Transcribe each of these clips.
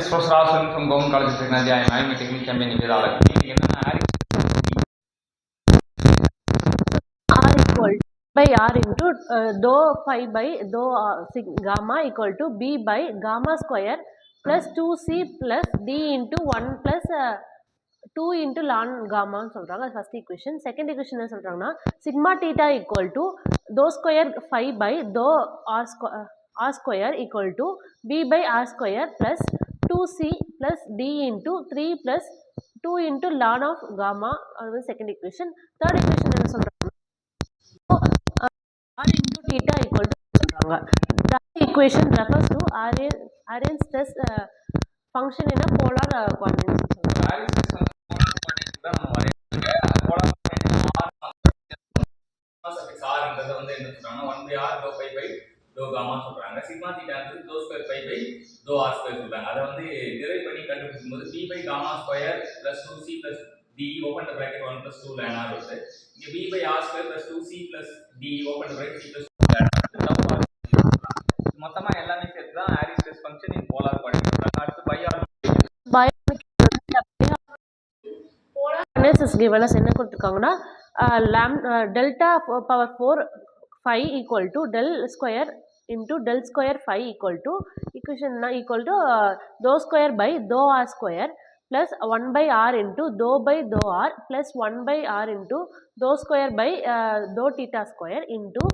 Professor Rasan from Government College of Technology. I am having a technical champion in Vedala. R equal by R into dou phi by dou gamma equal to B by gamma square plus 2C plus D into 1 plus 2 into ln gamma சொல்றாங்க. First equation. Second equation என்ன சொல்றாங்கன்னா sigma theta equal to dou square phi by dou r square equal to B by r square plus 2C plus D into 3 plus 2 into ln of gamma. அது second equation. Third equation என்ன சொல்றாங்க r into theta equal to சொல்றாங்க. That equation refers to Arrhenius stress function in a polar coordinates. Arrhenius stress function தான் நம்ம வரையறுக்க polar coordinates r ங்கறது வந்து என்ன சொல்றாங்கன்னா 1 by r dou phi by dou gamma சொல்றாங்க. சிக்மா தீட்டாங்கிறது dou square phi by dou r square சொல்றாங்க. அத வந்து டிரைவ் பண்ணி கண்டுபிடிக்கும்போது b by gamma square plus 2c plus d open the bracket 1 plus 2 ln r வருது. இங்க b by r square plus 2c plus d open the bracket c plus 2 ln r. மொத்தமா எல்லாமே சேர்த்து தான் Arrhenius stress function in polar coordinates சொல்றாங்க. அடுத்து polar coordinates is given as என்ன கொடுத்திருக்காங்கன்னா delta power 4 phi equal to del square into del square phi equal to equation equal to dou square by dou r square plus 1 by r into dou by dou r plus 1 by r into dou square by dou theta square into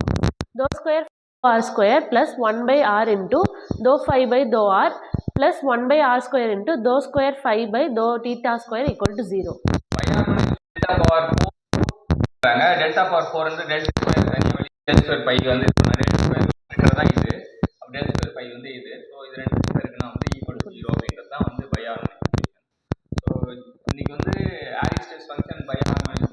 dou square r square plus 1 by r into dou phi by dou r plus 1 by r square into dou square phi by dou theta square equal to 0. delta power 4 delta power 4 வந்து del square del square pi வந்து del square தான் இது. அப்ப del square pi வந்து இது. So இது ரெண்டு இருக்குனா வந்து equal to 0 அப்படிங்கிறது தான் வந்து பை ஹார்மோனிக் ஈக்குவேஷன். சோ இன்னைக்கு வந்து Arrhenius stress function by harmonic